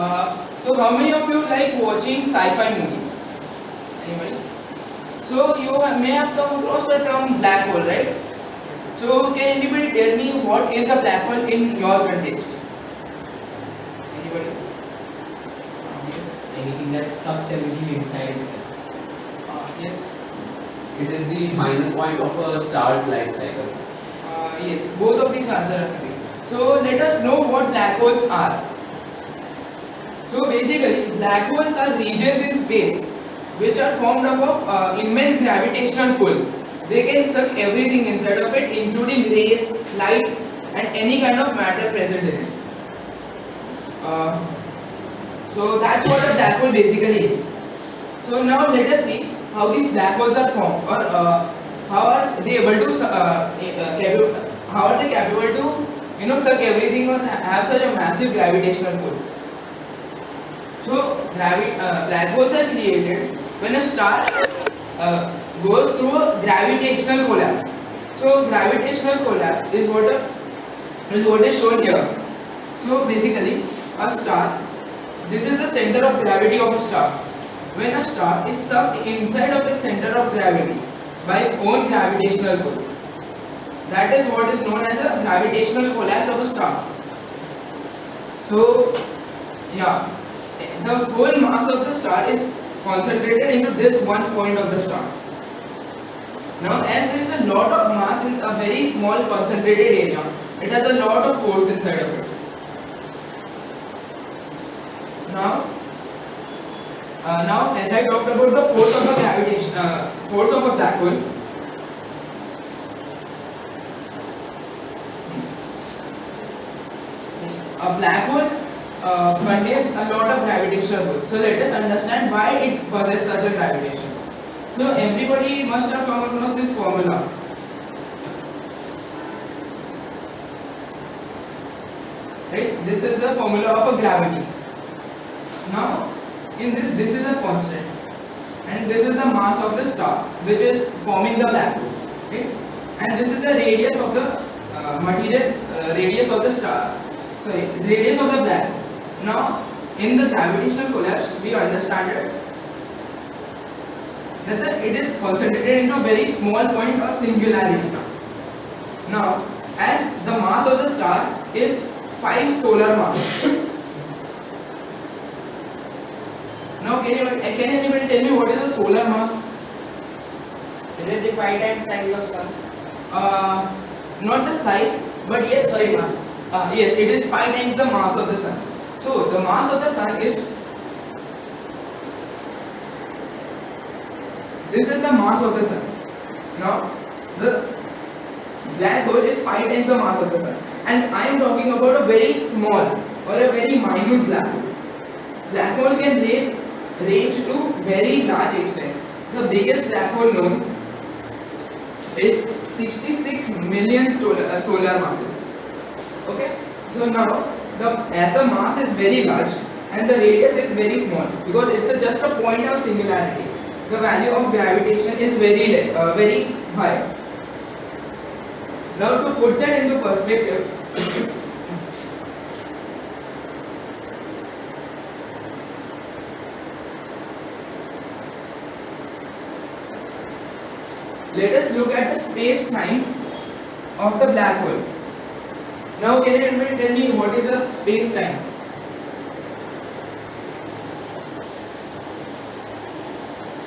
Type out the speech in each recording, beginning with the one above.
So how many of you like watching sci-fi movies? Anybody? So you may have come across the term black hole, right? So can anybody tell me what is a black hole in your context? Anybody? Yes. Anything that sucks everything inside itself. Yes. It is the final point of a star's life cycle. Yes. Both of these answers are correct. So let us know what black holes are. So basically, black holes are regions in space which are formed up of immense gravitational pull. They can suck everything inside of it, including rays, light, and any kind of matter present in it. So that's what a black hole basically is. So now let us see how these black holes are formed, or how are they able to how are they capable to suck everything or have such a massive gravitational pull. So black holes are created when a star goes through a gravitational collapse. So gravitational collapse is what is shown here. So basically, a star, this is the center of gravity of a star. When a star is sucked inside of its center of gravity by its own gravitational pull, that is what is known as a gravitational collapse of a star. So yeah, the whole mass of the star is concentrated into this one point of the star. Now, as there is a lot of mass in a very small concentrated area, it has a lot of force inside of it. Now, as I talked about the force of a force of a black hole. A black hole contains a lot of gravitational pull. So let us understand why it possesses such a gravitation. So everybody must have come across this formula. Right? This is the formula of a gravity. Now, in this is a constant, and this is the mass of the star, which is forming the black hole. Okay? And this is the radius of the radius of the star. Sorry, the radius of the black hole. Now, in the gravitational collapse, we understand that it is concentrated into a very small point or singularity. Now, as the mass of the star is 5 solar masses. Now, can anybody tell me what is a solar mass? It is the 5 times size of sun. Not the size, but yes, Sorry, mass. Yes, it is 5 times the mass of the sun. So the mass of the sun is, this is the mass of the sun. Now the black hole is 5 times the mass of the sun, and I am talking about a very small or a very minute black hole. Black hole can range to very large extents. The biggest black hole known is 66 million solar masses. Okay, so now as the mass is very large and the radius is very small, because it's just a point of singularity, the value of gravitation is very high. Now to put that into perspective, let us look at the space-time of the black hole. Now can you tell me what is a space-time?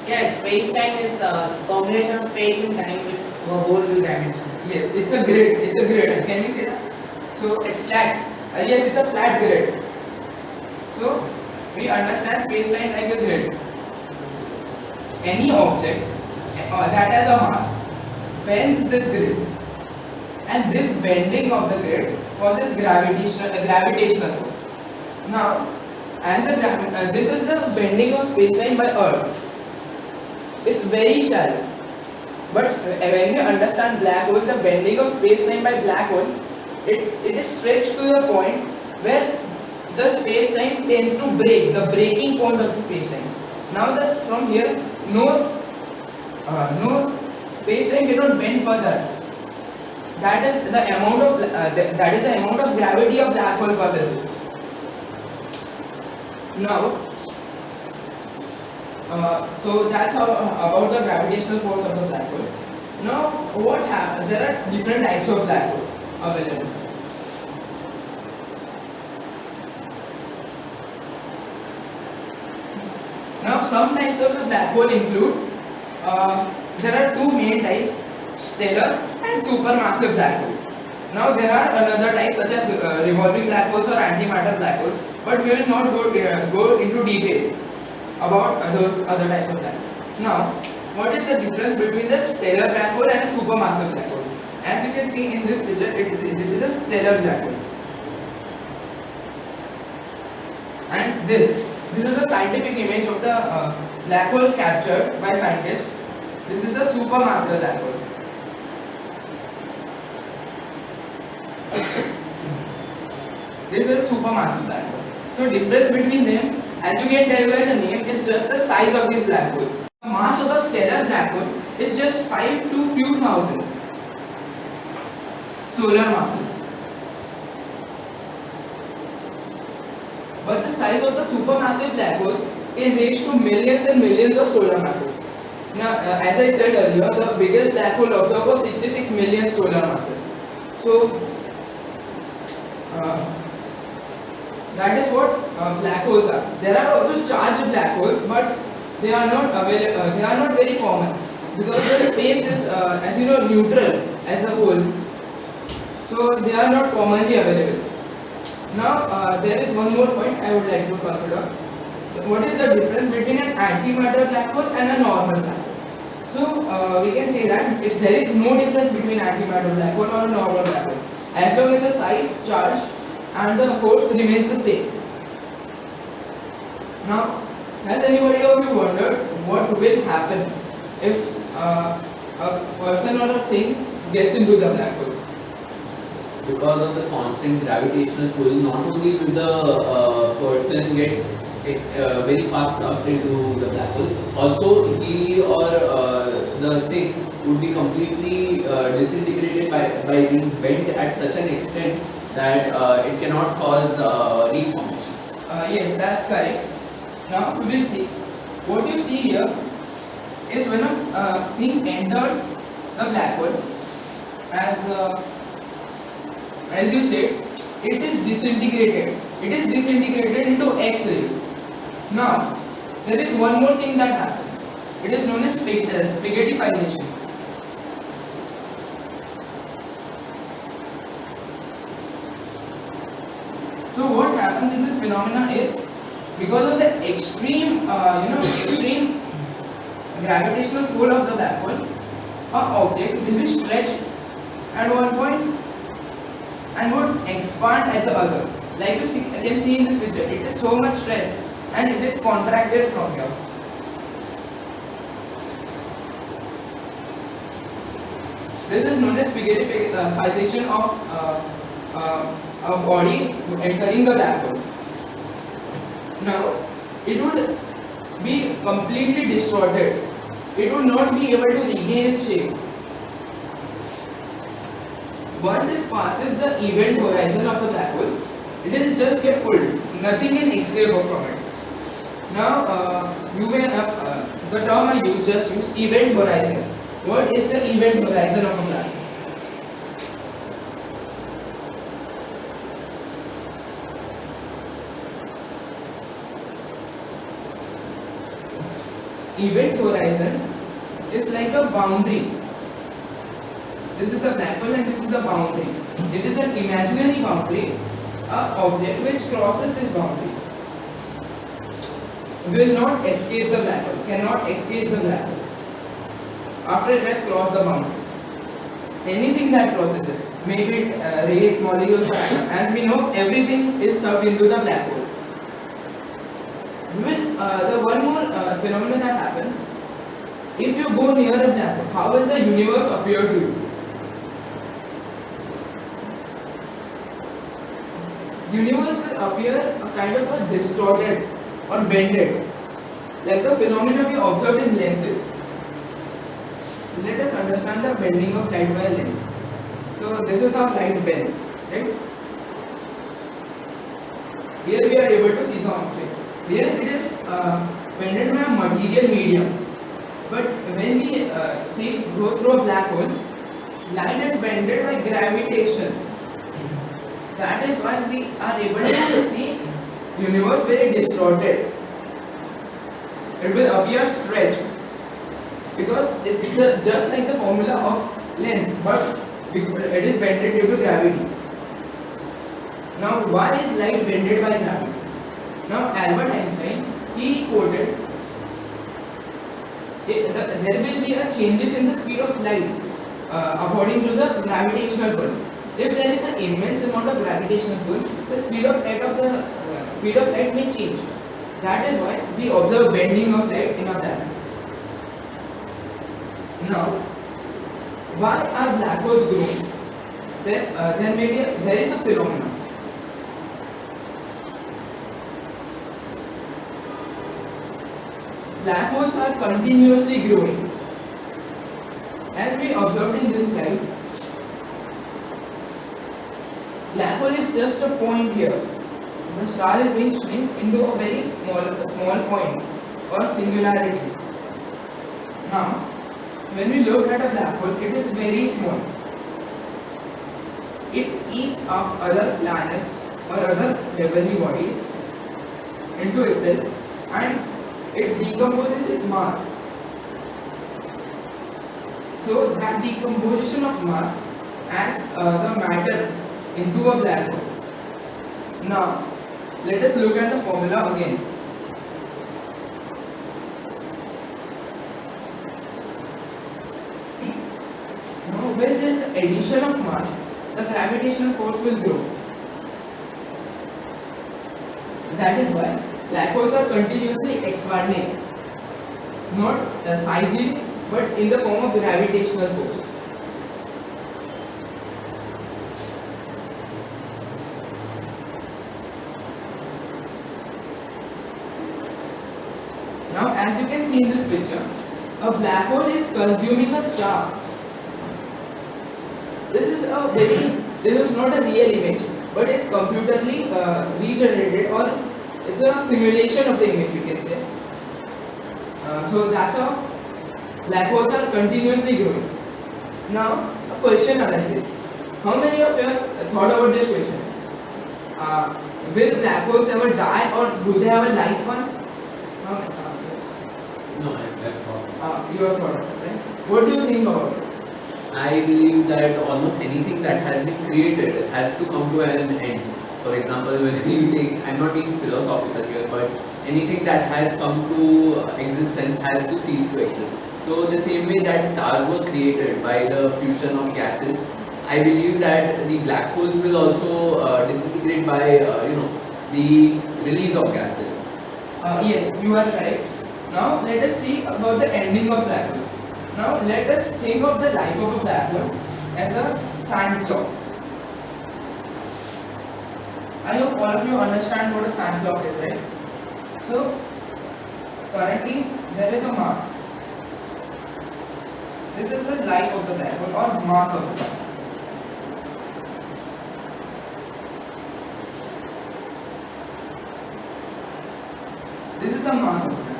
Yes, space-time is a combination of space and time with a whole new dimension. Yes, it's a grid. It's a grid. Can we say that? So It's flat. yes, it's a flat grid. So we understand space-time like a grid. Any object that has a mass bends this grid, and this bending of the grid causes gravitational force. Now, as this is the bending of space-time by Earth. It's very shallow, but when we understand black hole, the bending of space-time by black hole, it is stretched to the point where the space-time tends to break, the breaking point of the space-time. Now that from here, no space-time cannot bend further. That is the amount of gravity a black hole possesses. Now, so that's how about the gravitational force of the black hole. Now, what happens? There are different types of black hole available. Now, some types of the black hole include there are two main types: stellar and supermassive black holes. Now, there are another types such as revolving black holes or antimatter black holes, but we will not go into detail about those other types of black holes. Now, what is the difference between the stellar black hole and a supermassive black hole? As you can see in this picture, this is a stellar black hole, and this is a scientific image of the black hole captured by scientists. This is a supermassive black hole. This is a supermassive black hole. So difference between them, as you can tell by the name, is just the size of these black holes. The mass of a stellar black hole is just 5 to few thousands solar masses. But the size of the supermassive black holes can reach to millions and millions of solar masses. Now, as I said earlier, the biggest black hole observed was 66 million solar masses. So, that is what black holes are. There are also charged black holes, but they are not available. They are not very common because the space is, as you know, neutral as a whole. So they are not commonly available. Now there is one more point I would like to consider. What is the difference between an antimatter black hole and a normal black hole? So we can say that if there is no difference between antimatter black hole or a normal black hole, as long as the size, charge, and the force remains the same. Now, has anybody of you wondered what will happen if a person or a thing gets into the black hole? Because of the constant gravitational pull, not only will the person get very fast sucked into the black hole, also he or the thing would be completely disintegrated by being bent at such an extent that it cannot cause reformation. Yes, that's correct. Now we will see. What you see here is when a thing enters the black hole, as you said, it is disintegrated. It is disintegrated into X-rays. Now, there is one more thing that happens. It is known as spaghettification. So what happens in this phenomena is, because of the extreme gravitational pull of the black hole, an object will be stretched at one point and would expand at the other. Like you can see in this picture, it is so much stress and it is contracted from here. This is known as spaghettification of a body entering the black hole. Now, it would be completely distorted. It would not be able to regain its shape. Once it passes the event horizon of the black hole, it will just get pulled. Nothing can escape from it. Now, you may have the term I just use event horizon. What is the event horizon of a black hole? Event horizon is like a boundary. This is the black hole and this is the boundary. It is an imaginary boundary, an object which crosses this boundary will not escape the black hole, cannot escape the black hole after it has crossed the boundary. Anything that crosses it, maybe it rays, molecules, as we know, everything is sucked into the black hole. The one more phenomenon that happens, if you go near a black hole, how will the universe appear to you? Universe will appear a kind of a distorted or bended, like the phenomena we observed in lenses. Let us understand the bending of light by a lens. So this is how light bends, right? Here we are able to see the object. Here it is bended by a material medium, but when we go through a black hole, light is bended by gravitation. That is why we are able to see universe very distorted. It will appear stretched because it's just like the formula of lens, but it is bended due to gravity. Now, why is light bended by gravity? Now, Albert Einstein, he quoted, there will be a changes in the speed of light according to the gravitational pull. If there is an immense amount of gravitational pull, the speed of light may change. That is why we observe bending of light in a planet. Now, why are black holes growing? There is a phenomenon. Black holes are continuously growing. As we observed in this slide, black hole is just a point here. The star is being shrunk into a very small point or singularity. Now, when we look at a black hole, it is very small. It eats up other planets or other heavenly bodies into itself, and it decomposes its mass. So that decomposition of mass adds the matter into a black hole. Now, let us look at the formula again. Now, when there is addition of mass, the gravitational force will grow. That is why black holes are continuously expanding, not sizely, but in the form of gravitational force. Now, as you can see in this picture, a black hole is consuming a star. This is not a real image, but it's computerly regenerated, or it's a simulation of the image, you can say. So that's how black holes are continuously growing. Now, a question arises. How many of you have thought about this question? Will black holes ever die, or do they have a lifespan? Yes. No, that's wrong. You have thought of it, right? What do you think about it? I believe that almost anything that has been created has to come to an end. For example, when you take, I'm not being philosophical here, but anything that has come to existence has to cease to exist. So the same way that stars were created by the fusion of gases, I believe that the black holes will also disintegrate by the release of gases. Yes, you are correct. Now let us see about the ending of black holes. Now let us think of the life of a black hole as a sand clock. I hope all of you understand what a sand clock is, right? So currently there is a mass. This is the life of the black hole, or mass of the black hole. This is the mass of the black hole.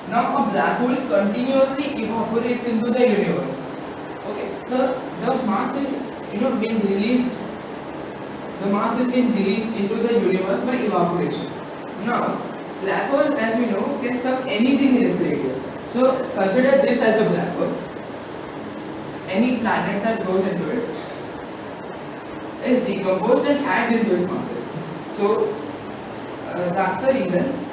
Now a black hole continuously evaporates into the universe. Okay, so the mass is being released. The mass is being released into the universe by evaporation. Now, black hole, as we know, can suck anything in its radius. So consider this as a black hole. Any planet that goes into it is decomposed and adds into its masses. So that's the reason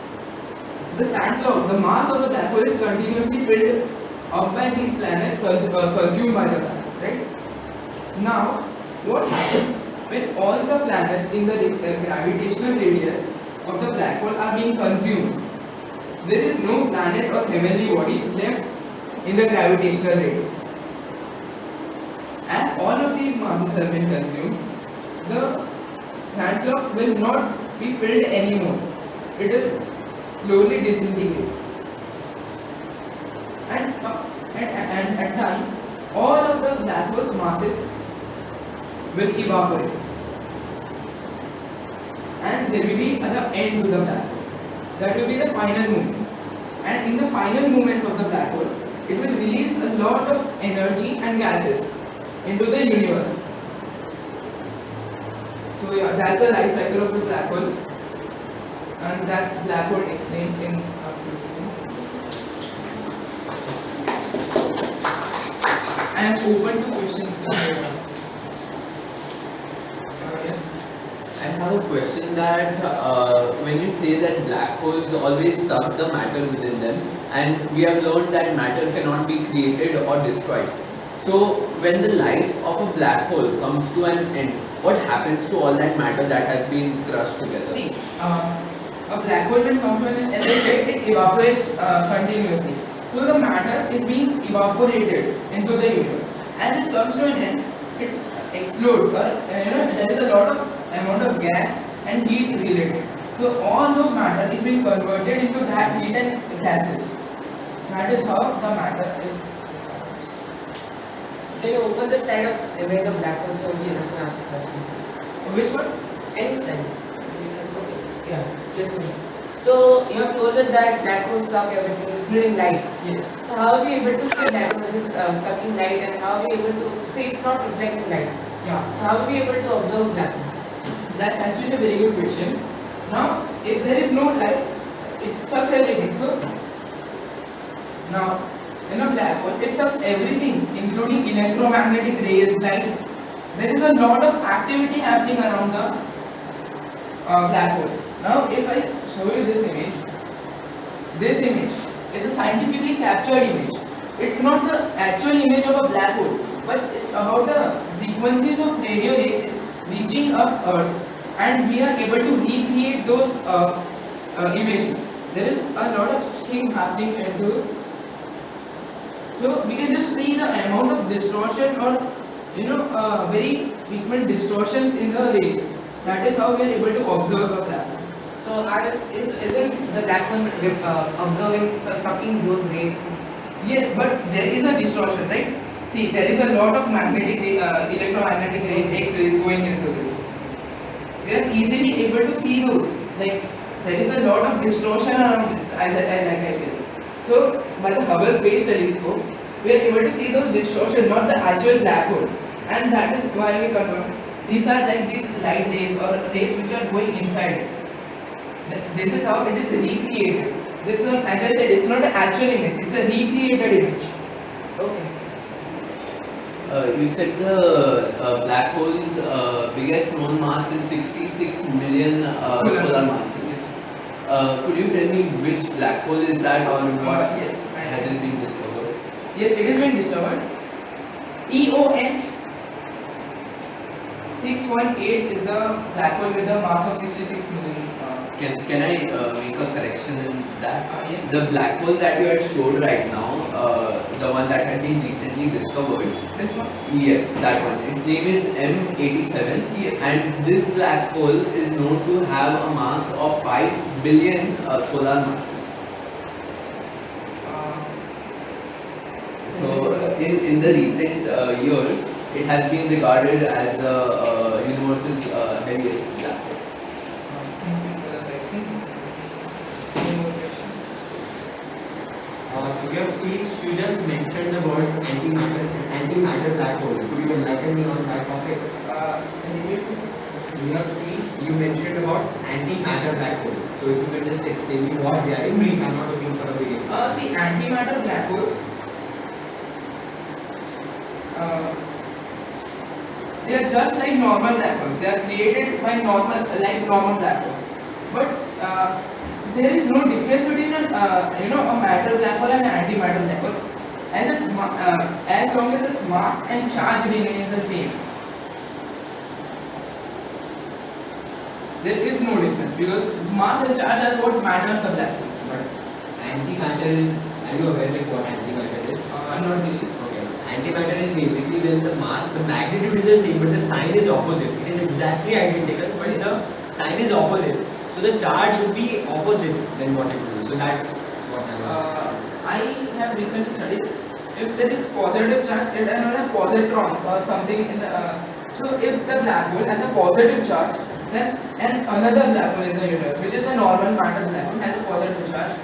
the sand cloud, the mass of the black hole, is continuously filled up by these planets consumed by the planet, right? Now, what happens when all the planets in the gravitational radius of the black hole are being consumed? There is no planet or heavenly body left in the gravitational radius. As all of these masses have been consumed, the sand cloud will not be filled anymore. It will slowly disintegrate. And at time, all of the black hole's masses will evaporate. And there will be the end to the black hole. That will be the final movement. And in the final movement of the black hole, it will release a lot of energy and gases into the universe. So yeah, that's the life cycle of the black hole, and that's black hole explains in a few seconds. I am open to questions. Yes. I have a question that when you say that black holes always suck the matter within them, and we have learned that matter cannot be created or destroyed. So when the life of a black hole comes to an end, what happens to all that matter that has been crushed together? See, a black hole when comes to an end, as I said, it evaporates continuously. So the matter is being evaporated into the universe. As it comes to an end, it explodes, or there is a lot of amount of gas and heat related. So all those matter is being converted into that heat and gases. That is how the matter is. Can you open the slide of image of black hole so we understand? Which one? Any slide. Yeah, this one. So you have told us that black holes suck everything, including light. Yes. So how are we able to see black holes if it's sucking light, and how are we able to say it's not reflecting light? Yeah. So how are we able to observe black hole? That's actually a very good question. Now, if there is no light, it sucks everything. So now, in a black hole, it sucks everything, including electromagnetic rays, light. There is a lot of activity happening around the black hole. Now, if I show you this image is a scientifically captured image. It's not the actual image of a black hole, but it's about the frequencies of radio rays reaching up Earth, and we are able to recreate those images. There is a lot of things happening into. So we can just see the amount of distortion, or very frequent distortions in the rays. That is how we are able to observe a black hole. So isn't the black hole observing, sucking those rays? Yes, but there is a distortion, right? See, there is a lot of magnetic, electromagnetic rays, X-rays going into this. We are easily able to see those. Like, there is a lot of distortion around, like I said. So, by the Hubble Space Telescope, we are able to see those distortion, not the actual black hole. And that is why we convert. These are like these light rays or rays which are going inside it. This is how it is recreated. This is, as I said, it's not an actual image, it's a recreated image. Okay. You said the black hole's biggest known mass is 66 million solar masses. Could you tell me which black hole is that, or what Yes, hasn't been discovered? Yes, it has been discovered. EON 618 is the black hole with a mass of 66 million. Can I make a correction in that? Yes. The black hole that you had showed right now, the one that had been recently discovered. This one? Yes, that one. Its name is M87. Yes. And this black hole is known to have a mass of 5 billion solar masses. So, in the recent years, it has been regarded as the universe's heaviest black hole. So your speech, you just mentioned the words antimatter black hole. Could you enlighten me on that topic? In your speech, you mentioned about antimatter black holes. So if you can just explain me what they are in brief. I'm not looking for a big. See, antimatter black holes. They are just like normal black holes. They are created by normal black hole. But there is no difference between a matter black hole and an antimatter black hole. As long as its mass and charge remain the same, there is no difference, because mass and charge are what matters a black hole. But antimatter is. Are you aware like what antimatter is? Not really. Okay. Antimatter is basically when the mass, the magnitude is the same, but the sign is opposite. It is exactly identical, but the sign is opposite. So the charge would be opposite than what it will do. So that's what I was. I have recently studied, if there is positive charge, it has positrons or something in the. So if the black hole has a positive charge, Then and another black hole in the universe, which is a normal matter black hole, has a positive charge,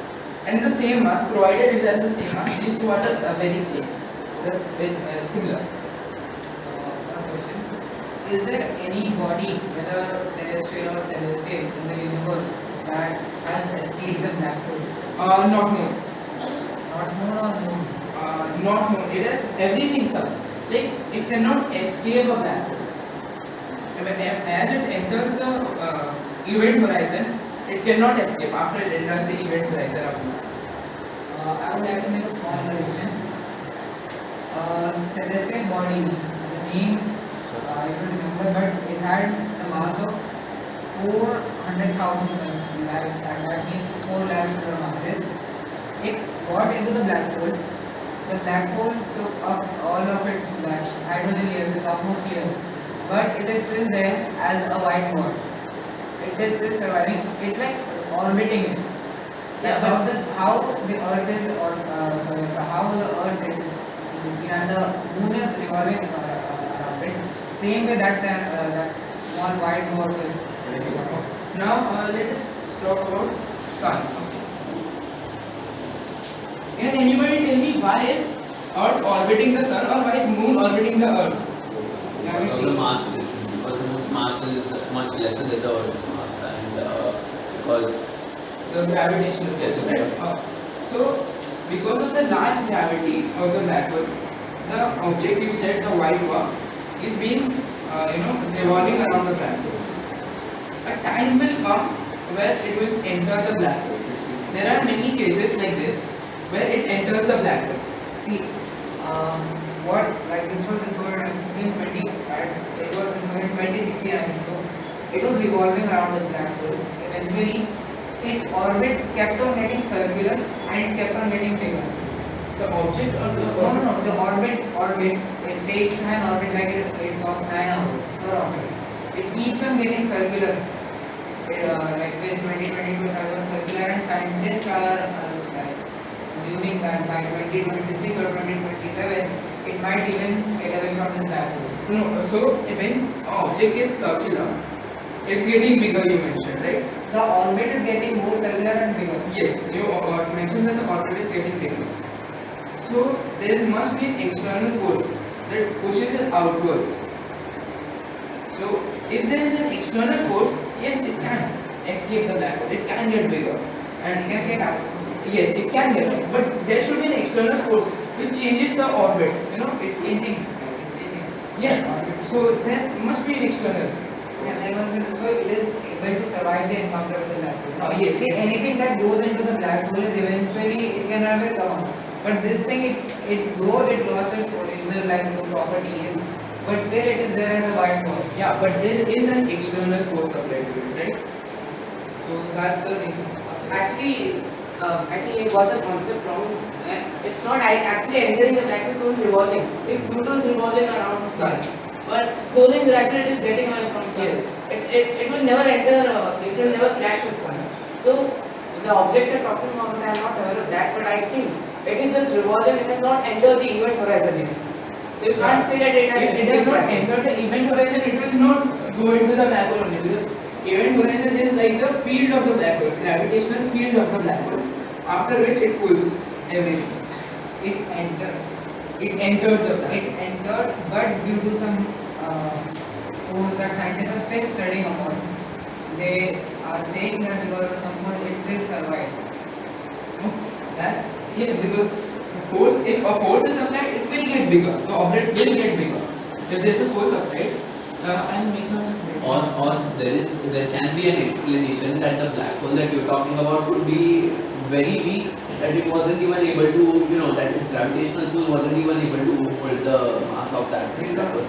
and the same mass, provided it has the same mass, these two are the very same, similar. One question. Is there any body, whether terrestrial or celestial, in the universe that has escaped the black hole? Not known. Not known or known? Not known. It has everything such. Like it cannot escape a black hole. As it enters the event horizon, it cannot escape after it enters the event horizon. I would like to make a small correction. Celestial body, the name I don't remember, but it had the mass of 400,000 suns. That means 4 lakh solar masses. It got into the black hole. The black hole took up all of its hydrogen layer, the topmost layer, but it is still there as a white dwarf. It is still surviving. It's like orbiting it. Yeah, How the Earth is, how the Earth is, and the Moon is revolving around it. Same way that small white dwarf is. Now let us talk about sun. Can anybody tell me why is Earth orbiting the sun or why is Moon orbiting the Earth? Because of the mass difference, because the Moon's mass is much lesser than the Earth's mass, and because The gravitational force, right? So, because of the large gravity of the black hole, the object you said, the white dwarf, is being, revolving around the black hole. A time will come where it will enter the black hole. There are many cases like this where it enters the black hole. See, this was discovered in 20, it was discovered in 2016, I think so. It was revolving around the black hole. Eventually, its orbit kept on getting circular and kept on getting bigger. The object or the No, the orbit, it takes an orbit like it's of 9 hours per orbit. It keeps on getting circular. Like till 2022 it was circular, and scientists are assuming that by 2026 or 2027 it might even get away from this black hole. No, so when object gets circular, it's getting bigger, you mentioned, right? The orbit is getting more circular and bigger. Yes, you mentioned that the orbit is getting bigger. So there must be an external force that pushes it outwards. So if there is an external force, yes, it can escape the black hole. It can get bigger, And can get out. yes, it can get out. But there should be an external force which changes the orbit. It's changing. It's changing. Yeah. So there must be an external. Yeah, there must be, so it is able to survive the encounter with the black hole. Yes. See, anything that goes into the black hole is eventually it can never come out. But this thing, though it lost its original like those properties, but still it is there as a white dwarf. Yeah, but there is an external force applied to it, right? So that's the thing. Actually, I think I got the concept wrong. It's not actually entering the black hole, it's only revolving. See, Pluto is revolving around Sun, but scrolling directly it is getting away from Sun. Yes. It will never enter, it will never clash with Sun. So, the object you're talking about, I am not aware of that, but I think it is just revolving, it has not entered the event horizon yet. So, you can't say that it has If it does not enter the event horizon, it will not go into the black hole only, because event horizon is like the field of the black hole, gravitational field of the black hole, after which it pulls everything. It entered. It entered the black It entered, but due to some force that scientists are still studying upon, they are saying that because of some force it still survived. hole. That's because force. If a force is applied, it will get bigger. The object will get bigger. If there is a force applied, I'll make a. or there can be an explanation that the black hole that you're talking about could be very weak, that it wasn't even able to, that its gravitational pull wasn't even able to hold the mass of that thing that was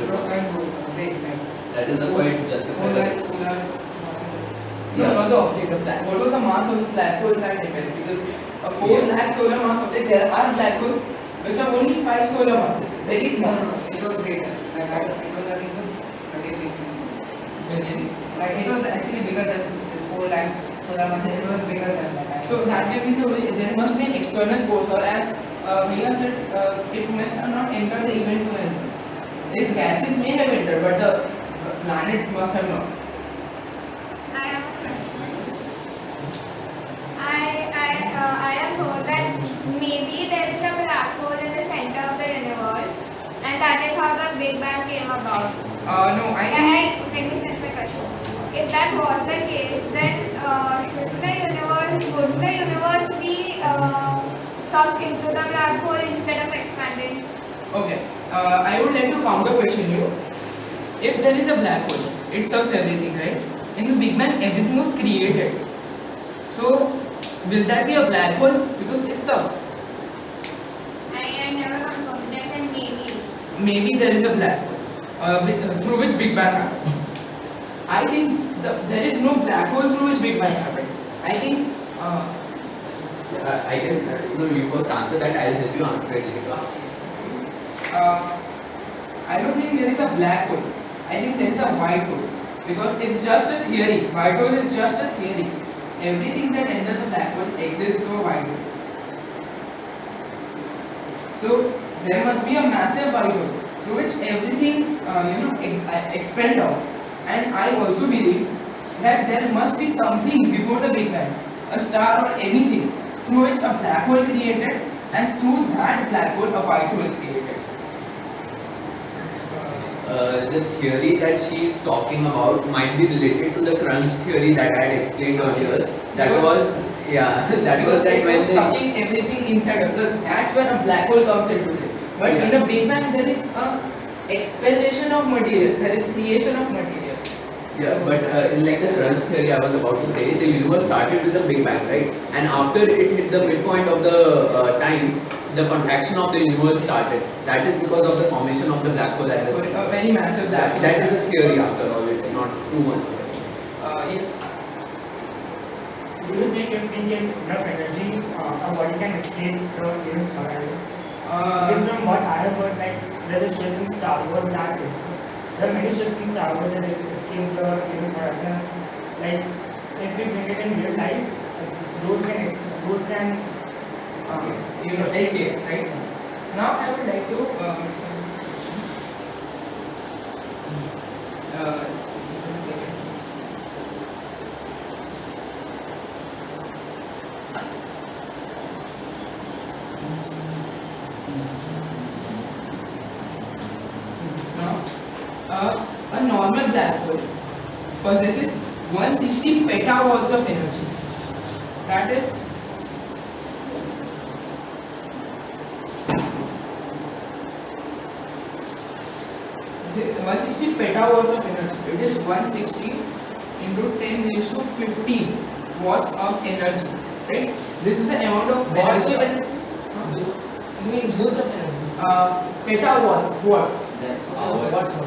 that is a quite justified. No, not the object, the black. What was the mass of the black hole that depends? Because a 4 lakh solar mass object, there are black holes which have only 5 solar masses, very small. No, it was greater. It was I think so 36 Billion. It was actually bigger than this 4 lakh solar mass. It was bigger than that. So that can mean there must be an external force, or as Mia said, it must have not entered the event horizon. These gases may have entered, but the planet must have not. And that is how the Big Bang came about. No, I think Let me finish my question. If that was the case, then wouldn't the universe be sucked into the black hole instead of expanding? okay. I would like to counter question you. If there is a black hole, it sucks everything, right? In the Big Bang, everything was created. So, will that be a black hole? Because it sucks. I never confirmed. There's a maybe. Maybe there is a black hole through which Big Bang happened. I think there is no black hole through which Big Bang happened. I think I can, you first answer that, I'll help you answer it later. I don't think there is a black hole. I think there is a white hole because it's just a theory. White hole is just a theory. Everything that enters a black hole exits through a white hole. So there must be a massive white hole through which everything expelled out. And I also believe that there must be something before the Big Bang, a star or anything, through which a black hole created, and through that black hole a white hole created. The theory that she is talking about might be related to the crunch theory that I had explained earlier. That was Because that it when was they, sucking everything inside of the, that's where a black hole comes into play. But Yeah. in a Big Bang there is a expellation of material, there is creation of material. yeah, but in like the crunch theory I was about to say, the universe started with the Big Bang, right? And after it hit the midpoint of the time, the contraction of the universe started. That is because of the formation of the black hole at the So center. a very massive black hole. That is a theory after all, it's not proven. Yes. Do you think if we get enough energy, our body can escape the event horizon? Because from what I have heard, like there is a ship in Star Wars that is. There are many ships in Star Wars that escape the event horizon. Like if we bring it in real life, those can Escape, right? Now I would like to a normal black hole possesses 160 petawatts of energy. That is 160 petawatts of energy. It is 160 into 10 raised to 15 watts of energy. Right? This is the amount of Watts of energy. energy? You mean joules of energy? Petawatts, watts. That's Watts of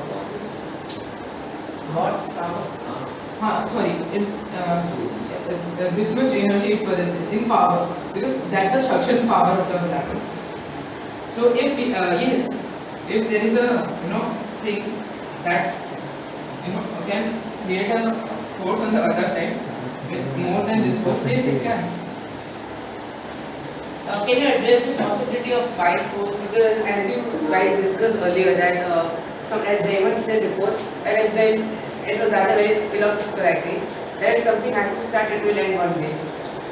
Watts is power. Sorry. This much energy it possesses in power because that's the suction power of the black hole. So if if there is a thing that can create a force on the other side with more than this force, yes it can. Can you address the possibility of white hole? Because as you guys discussed earlier that as Jayant said before, that if there is, it was rather very philosophical I think, that something has to start, it will end one day.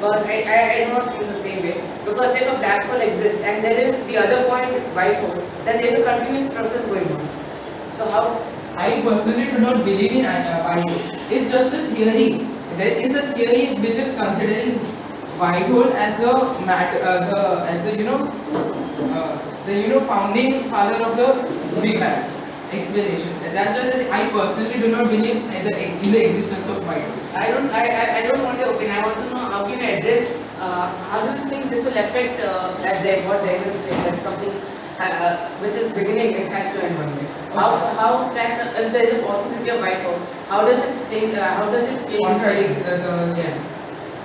But I do not feel the same way. Because if a black hole exists and there is the other point is white hole, then there is a continuous process going on. So how? I personally do not believe in white hole. It's just a theory. There is a theory which is considering white hole as the founding father of the Big Bang explanation. That's why I personally do not believe in the existence of white hole. I don't want your opinion. I want to know how can you address. How do you think this will affect what Jayant said, that something which is beginning, it has to end one day. How can, if there is a possibility of white hole, how does it stay? How does it change? Contradicting the gem.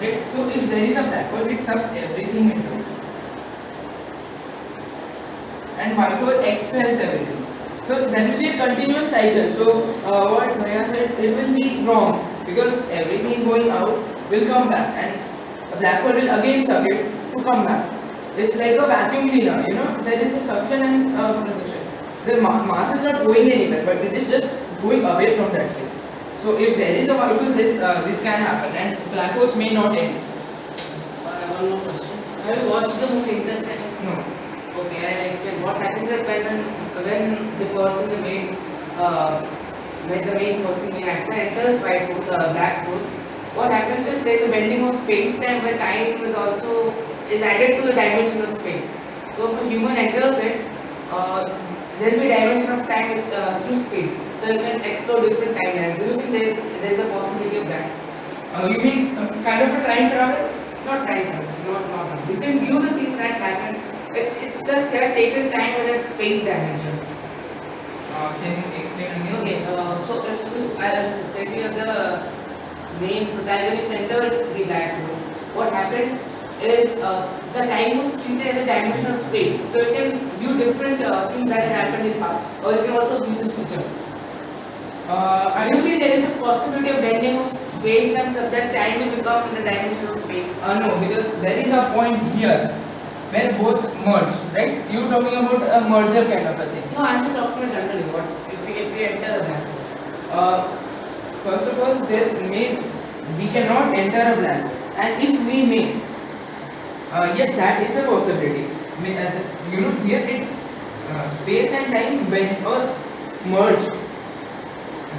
Right? So if there is a black hole, it sucks everything into it. And white hole expels everything. So that will be a continuous cycle. So what Maya said, it will be wrong because everything going out will come back and a black hole will again suck it to come back. It's like a vacuum cleaner, there is a suction and production. The mass is not going anywhere, but it is just going away from that place. So if there is a white hole, this can happen and black holes may not end. One more question. Have you watched the movie Interstellar? No. Okay, I'll explain. What happens is when the person, when the main person, main actor enters black hole, what happens is there is a bending of space-time where time is added to the dimension of space. So if a human enters it, there will be dimension of time is through space. So you can explore different timelines. Do you think there's a possibility of that? You mean kind of a time travel? Not time travel, not. You can view the things that happen. It's just they are taken time as a space dimension. Can you explain again? Okay, so if you, as when you have the main protagonist entered the black hole, what happened is the time was treated as a dimension of space. So you can view different things that had happened in the past, or you can also view the future. I Do you think there is a possibility of bending of space and so that time will become in the dimension of space? no, because there is a point here where both merge, right? You talking about a merger kind of a thing. No, I'm just talking about generally. What if we enter a black hole? First of all, we cannot enter a black hole, and if we may, yes, that is a possibility. Here space and time bend or merge.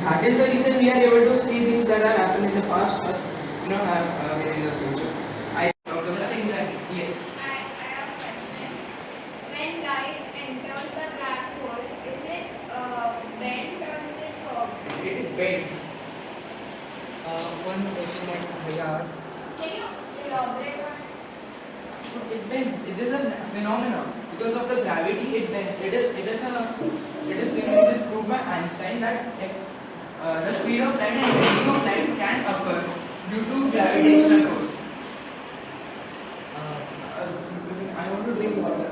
That is the reason we are able to see things that have happened in the past, or have been in the future. I talked about Singularity. yes. I have a question. When light enters the black hole, is it bent or is it curved? It is bent. One question that I asked. Can you elaborate on It bends. It is a phenomenon because of the gravity. It bends. It is proved by Einstein that the speed of light and bending of light can occur due to gravitational force. I want to drink water.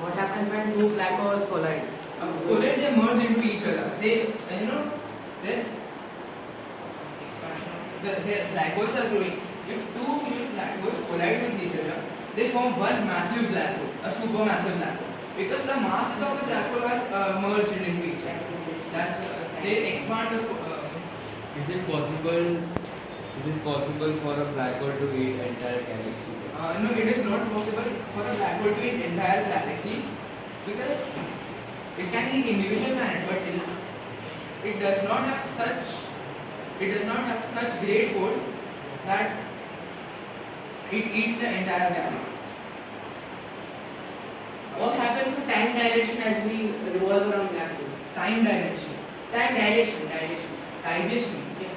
What happens when two black holes collide? Collide, they merge into each other. They their black holes are growing. If two black holes collide with each other, they form one massive black hole, a supermassive black hole. Because the masses of the black hole are merged into each other. They expand the. Is it possible? Is it possible for a black hole to eat entire galaxy? No, it is not possible for a black hole to eat entire galaxy because it can eat individual planets, but it does not have such great force that it eats the entire galaxy. What happens to time dilation as we revolve around black hole? Time dimension, Time dilation. digestion. Yeah.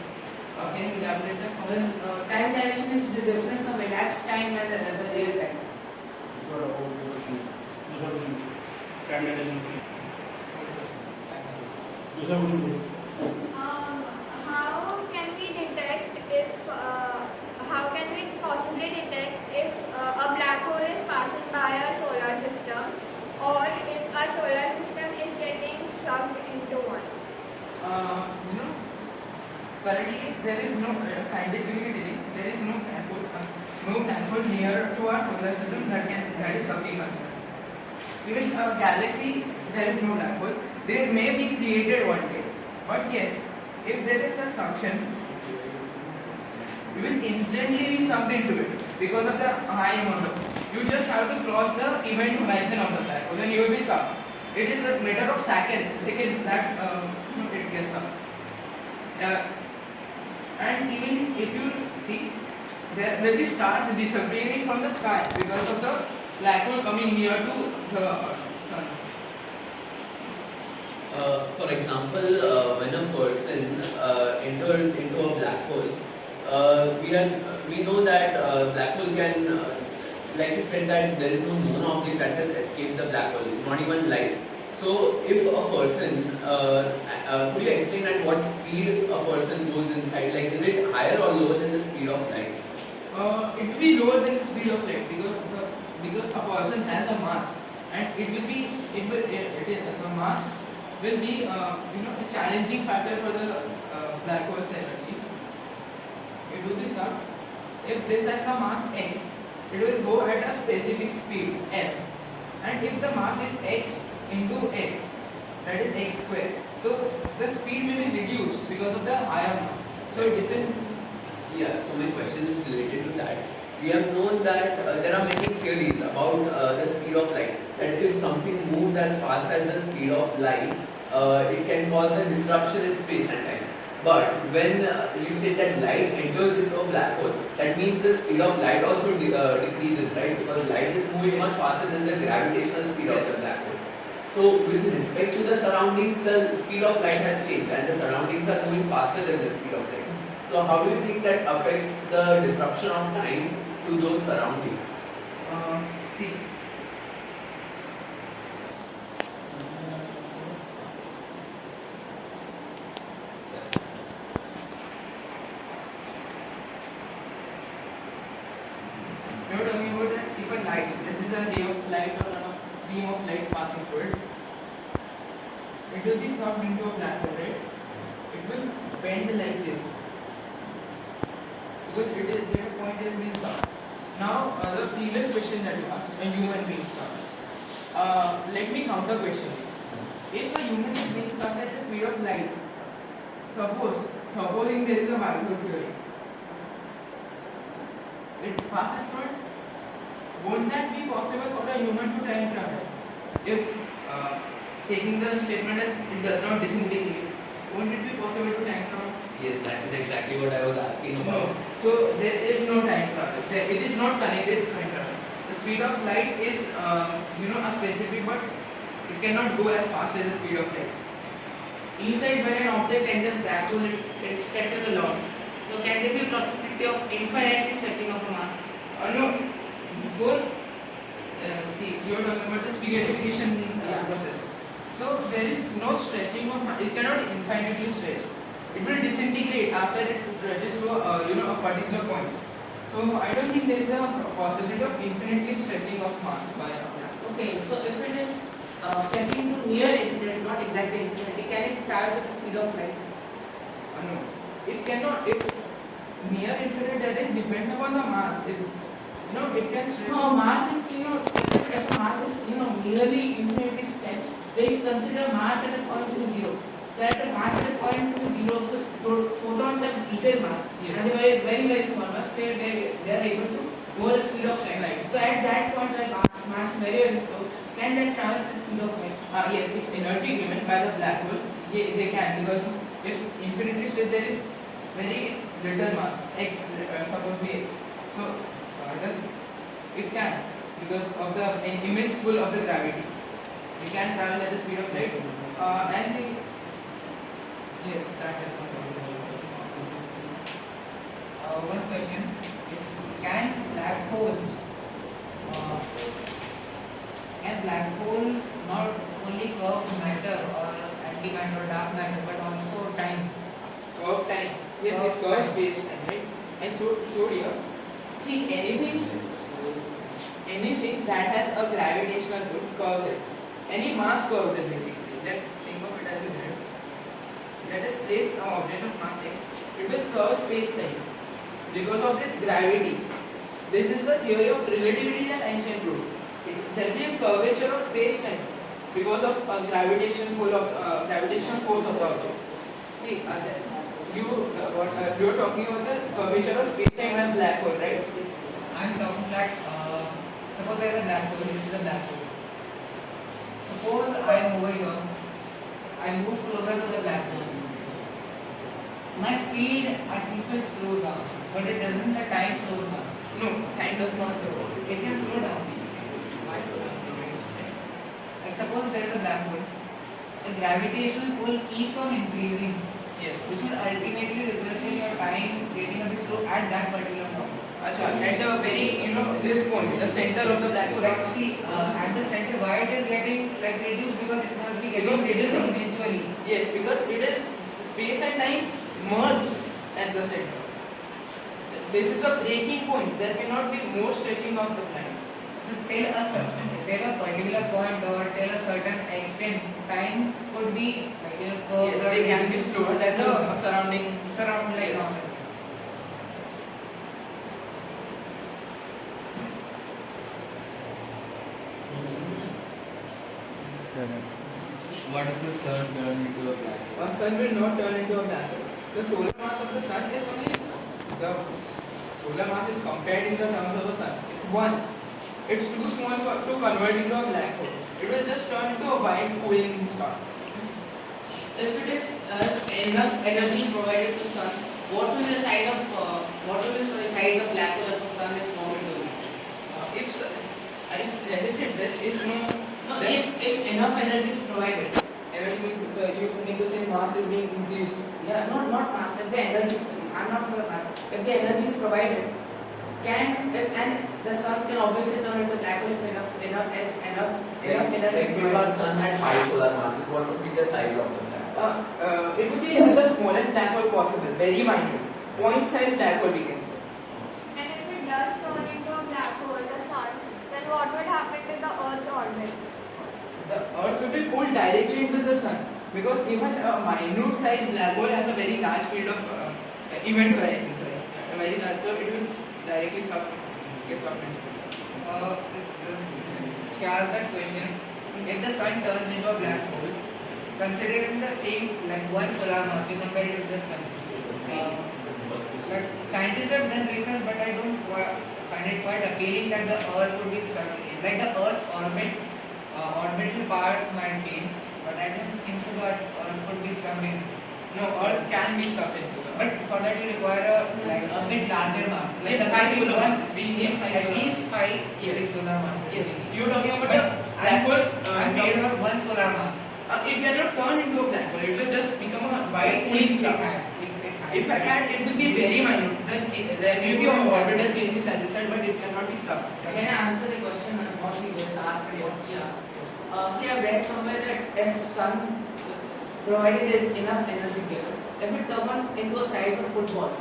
Can you elaborate that? Well, time dilation is the difference of elapsed time and the real time. how can we detect if how can we possibly detect if a black hole is passing by our solar system or if our solar system is getting sucked into one? Currently there is no scientifically telling, there is no black hole near to our solar system that is sucking us. Even a galaxy, there is no black hole. They may be created one day, but yes, if there is a suction, you will instantly be sucked into it because of the high amount of. You just have to cross the event horizon of the black hole, then you will be sucked. It is a matter of seconds that it gets sucked. And even if you see, there will be stars disappearing from the sky because of the black hole coming near to the sun. For example, when a person enters into a black hole, we know that black hole can, like you said, that there is no known object that has escaped the black hole, not even light. So, if a person, could you explain at what speed a person goes inside? Like, is it higher or lower than the speed of light? It will be lower than the speed of light because a person has a mass, and the mass will be a challenging factor for the black hole's energy. It will be sucked. If this has the mass x, it will go at a specific speed s, and if the mass is x into x, that is x square, so the speed may be reduced because of the higher mass. So it depends. Yeah, so my question is related to that. we have known that there are many theories about the speed of light. That if something moves as fast as the speed of light, it can cause a disruption in space and time. But when you say that light enters into a black hole, that means the speed of light also decreases, right? Because light is moving much faster than the gravitational speed of the black hole. So with respect to the surroundings, the speed of light has changed and the surroundings are moving faster than the speed of light. So how do you think that affects the disruption of time to those surroundings? See, we were talking about that if a light, this is a ray of light or a beam of light passing through it, it will be sucked into a black hole, right? It will bend like this because it is that point is being sucked. Now, the previous question that you asked, a human being sucked. Let me counter question it. If a human is being sucked at the speed of light, supposing there is a white hole theory, it passes through it. Won't that be possible for a human to time travel? If taking the statement as it does not disintegrate, won't it be possible to time travel? Yes, that is exactly what I was asking about. No. So there is no time travel. It is not connected to time travel. The speed of light is, a specific, but it cannot go as fast as the speed of light. You said when an object enters black hole, it stretches a lot. So can there be a possibility of infinitely stretching of a mass? No. Before, see, you are talking about the spaghettification process. So there is no stretching of mass. It cannot infinitely stretch. It will disintegrate after it stretches to a particular point. So I don't think there is a possibility of infinitely stretching of mass by a black hole. Okay, so if it is stretching to near infinite, not exactly infinite, can it travel with the speed of light? No, it cannot. If near infinite, that is depends upon the mass. If it can stretch. No, mass is if mass is nearly infinitely stretched, then you consider mass at a point to be zero. So at the mass at a point to be zero, so photons have little mass, Yes. and they are very very small, but still they are able to go the speed of light. So at that point where mass is very very slow, can they travel at the speed of light? Yes, if energy given by the black hole, they can, because if infinitely stretched, there is very little mass, x, suppose be x. So it can, because of the immense pull of the gravity. It can travel at the speed of light. As we, yes, that is One question is, can black holes not only curve matter or antimatter or dark matter but also time? curve time. Yes, it curves space time, right? And so showed here. See, anything that has a gravitational pull curves it. Any mass curves it basically. Let's think of it as a grid. Let us place an object of mass x. It will curve space time because of its gravity. This is the theory of relativity that Einstein proved. There will be a curvature of space time because of a gravitational force of the object. See, you are talking about the curvature of space time and black hole, right? I'm talking like, suppose there is a black hole, this is a black hole. Suppose I am over here, I move closer to the black hole. My speed, I think so it slows down, but it doesn't, the time slows down. No, time does not slow down. It can slow down. Like suppose there is a black hole, the gravitational pull keeps on increasing, Yes. which will ultimately result in your time getting a bit slow at that particular point. Acha, at the very, this point, the center of the black hole. Like see, at the center, why it is getting like reduced, because it must be getting Because it is- reduced eventually. Yes, because it is space and time merge at the center. This is a breaking point. There cannot be more stretching of the time. To tell a particular point or tell a certain extent, time could be like curved. Yes, they can be slower than the surrounding. surround like Yes. normal. What if the sun turned into a black hole? A sun will not turn into a black hole. The solar mass of the sun is only the solar mass is compared in the terms of the sun, it's 1. It's too small to convert into a black hole. It will just turn into a white cooling star. If it is enough energy is provided to sun, what will be the size of black hole if the sun is formed into it? As I said, there is no. No, if enough energy is provided. Energy means you need to say mass is being increased. Yeah, not mass. If the energy, I'm not talking about mass. If the energy is provided, and the sun can obviously turn into black hole if enough energy Like is if our provided. sun had 5 solar masses, what would be the size of the black hole? It would be the smallest black hole possible, very minute, point-sized black hole we can say. And if it does turn into a black hole, the sun, then what would happen to the Earth's orbit? The Earth will be pulled directly into the sun because even a minute-sized black hole has a very large field of event horizon. Sorry, a very large, so it will directly get sucked into. She asked that question. If the sun turns into a black hole, considering the same like 1 solar mass, we compare it with the sun. But scientists have done research, but I don't find it quite appealing that the Earth would be sucked in. Like the Earth's orbital part might change, but I don't think so that Earth could be sucked in. No, Earth can be sucked into the. But for that you require a bit larger mass. Like Yes, the 5 solar one- masses. We need 5 at solar least masses. 5 Yes. 6 solar masses. Yes, you're talking about But the black hole. I'm talking about 1 solar mass. It cannot turn into a black hole. It will just become a white cooling star. If it had, it would be very minute. There may be orbital changes as you said, but it cannot be stuck. Can I answer the question on what he just asked and what he asked? See, I've read somewhere that if sun provided is enough energy given, if it turned into a size of football,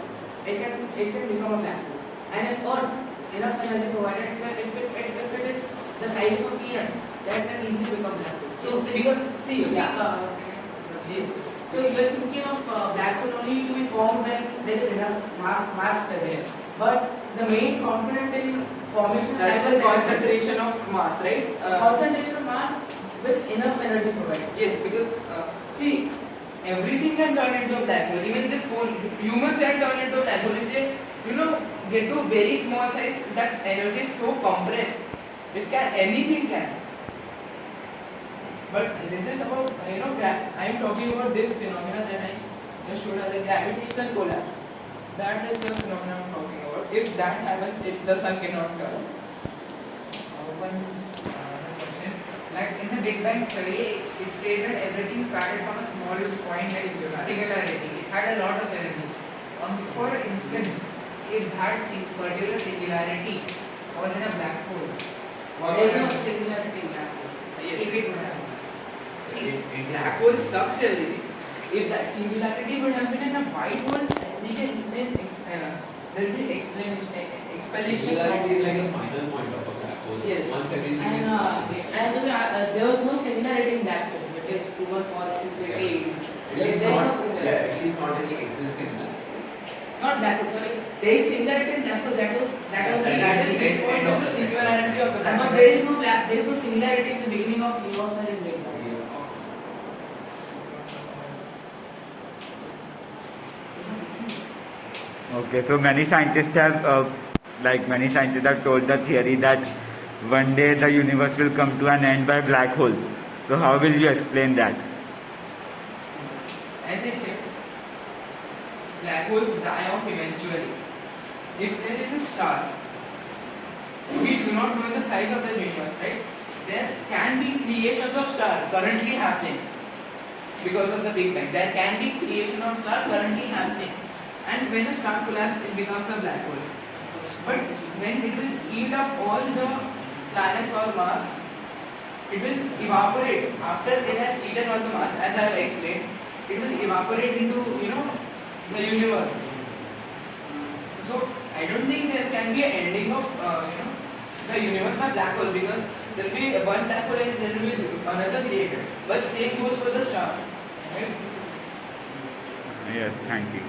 it can become a black hole. And if Earth enough energy provided, if it is the size of a peanut, that can easily become black hole. So Because see, yes. So you are thinking of black hole only to be formed when there is enough mass present. But the main component in formation of black that hole is concentration of mass, right? concentration of mass with enough energy provided. Yes, because see, everything can turn into a black hole. Even this phone, humans can turn into a black hole if they, get to very small size. That energy is so compressed. Anything can. But this is about, I am talking about this phenomena that I just showed as a gravitational collapse. That is the phenomenon I am talking about. If that happens, the sun cannot turn. One question. Like in the Big Bang theory, it states that everything started from a small point like singularity. It had a lot of energy. For instance, if that particular singularity was in a black hole, There is no singularity in black hole. Yes. if it would have. See, black hole sucks everything. If that singularity would have been in a white hole, we can explain. There will be explanation. Singularity is like the final point of a black hole. Yes. Once everything And there was no singularity in black hole. It is proven for singularity. at There is least no not, singularity. at least not any existing black holes. Not black hole. Sorry, there is singularity in black hole. That was That is this point of the singularity of the black But hole. there is no singularity in the beginning of universe and in Big Bang. Okay, so many scientists have told the theory that one day the universe will come to an end by black holes. So how will you explain that? As I said, black holes die off eventually. If there is a star, we do not know the size of the universe, right? There can be creations of stars currently happening because of the Big Bang. There can be creation of stars currently happening. And when a star collapses, it becomes a black hole. But when it will eat up all the planets or mass, it will evaporate. After it has eaten all the mass, as I have explained, it will evaporate into, the universe. So I don't think there can be an ending of, the universe by black hole, because there will be one black hole and there will be another created. But same goes for the stars, right? Yes, thank you.